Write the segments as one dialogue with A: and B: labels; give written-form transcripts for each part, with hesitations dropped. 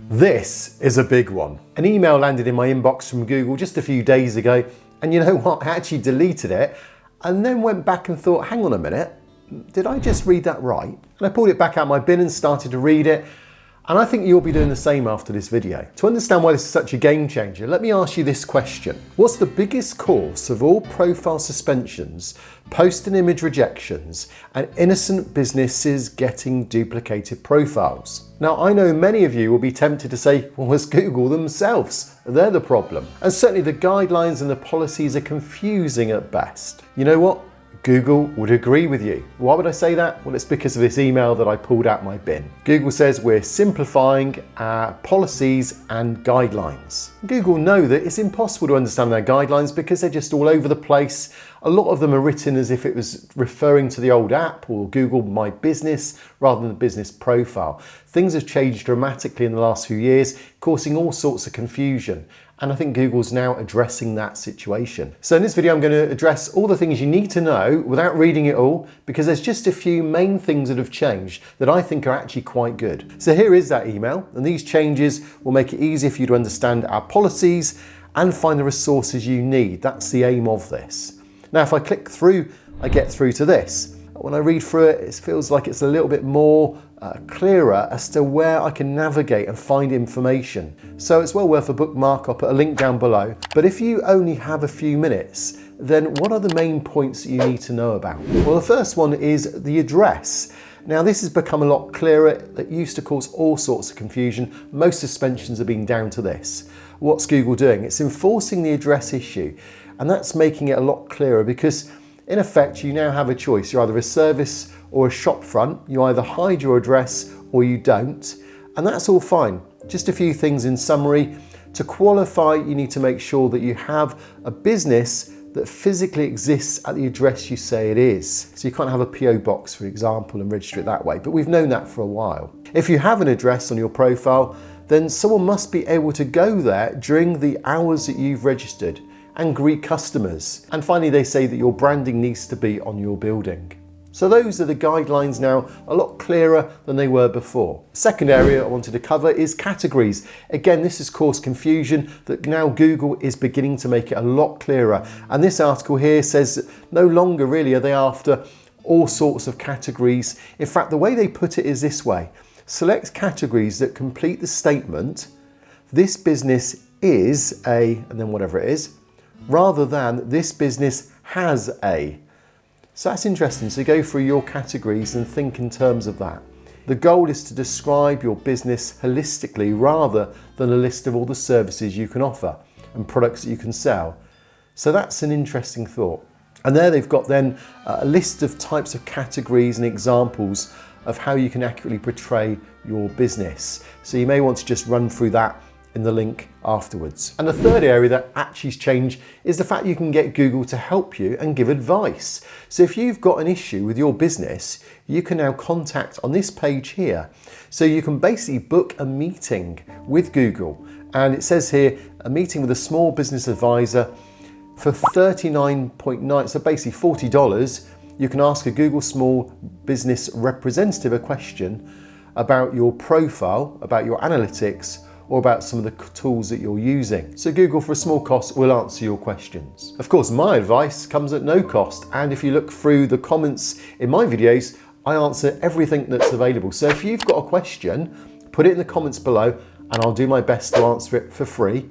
A: This is a big one. An email landed in my inbox from Google just a few days ago, and you know what? I actually deleted it and then went back and thought, hang on a minute, did I just read that right? And I pulled it back out my bin and started to read it. And I think you'll be doing the same after this video. To understand why this is such a game changer, let me ask you this question. What's the biggest cause of all profile suspensions, post and image rejections, and innocent businesses getting duplicated profiles? Now, I know many of you will be tempted to say, well, it's Google themselves. They're the problem. And certainly the guidelines and the policies are confusing at best. You know what? Google would agree with you. Why would I say that? Well, it's because of this email that I pulled out my bin. Google says we're simplifying our policies and guidelines. Google know that it's impossible to understand their guidelines because they're just all over the place. A lot of them are written as if it was referring to the old app or Google My Business rather than the business profile. Things have changed dramatically in the last few years, causing all sorts of confusion. And I think Google's now addressing that situation. So in this video, I'm going to address all the things you need to know without reading it all, because there's just a few main things that have changed that I think are actually quite good. So here is that email, and these changes will make it easier for you to understand our policies and find the resources you need. That's the aim of this. Now, if I click through, I get through to this. When I read through it, it feels like it's a little bit more clearer as to where I can navigate and find information. So it's well worth a bookmark. I'll put a link down below. But if you only have a few minutes, then what are the main points that you need to know about? Well, the first one is the address. Now, this has become a lot clearer. It used to cause all sorts of confusion. Most suspensions have been down to this. What's Google doing? It's enforcing the address issue, and that's making it a lot clearer because in effect, you now have a choice. You're either a service or a shop front. You either hide your address or you don't, and that's all fine. Just a few things in summary. To qualify, you need to make sure that you have a business that physically exists at the address you say it is. So you can't have a PO box, for example, and register it that way, but we've known that for a while. If you have an address on your profile, then someone must be able to go there during the hours that you've registered and greet customers. And finally, they say that your branding needs to be on your building. So those are the guidelines now, a lot clearer than they were before. Second area I wanted to cover is categories. Again, this has caused confusion that now Google is beginning to make it a lot clearer. And this article here says that no longer really are they after all sorts of categories. In fact, the way they put it is this way. Select categories that complete the statement, this business is a, and then whatever it is, rather than this business has a. So that's interesting. So go through your categories and think in terms of that. The goal is to describe your business holistically rather than a list of all the services you can offer and products that you can sell. So that's an interesting thought. And there they've got then a list of types of categories and examples of how you can accurately portray your business. So you may want to just run through that in the link afterwards. And the third area that actually has changed is the fact you can get Google to help you and give advice. So if you've got an issue with your business, you can now contact on this page here. So you can basically book a meeting with Google. And it says here, a meeting with a small business advisor for $39.9, so basically $40, you can ask a Google Small Business representative a question about your profile, about your analytics, or about some of the tools that you're using. So Google, for a small cost, will answer your questions. Of course, my advice comes at no cost. And if you look through the comments in my videos, I answer everything that's available. So if you've got a question, put it in the comments below and I'll do my best to answer it for free.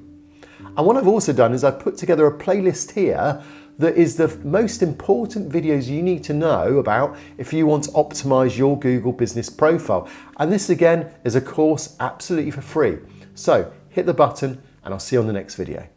A: And what I've also done is I've put together a playlist here that is the most important videos you need to know about if you want to optimize your Google business profile. And this again is a course absolutely for free. So hit the button and I'll see you on the next video.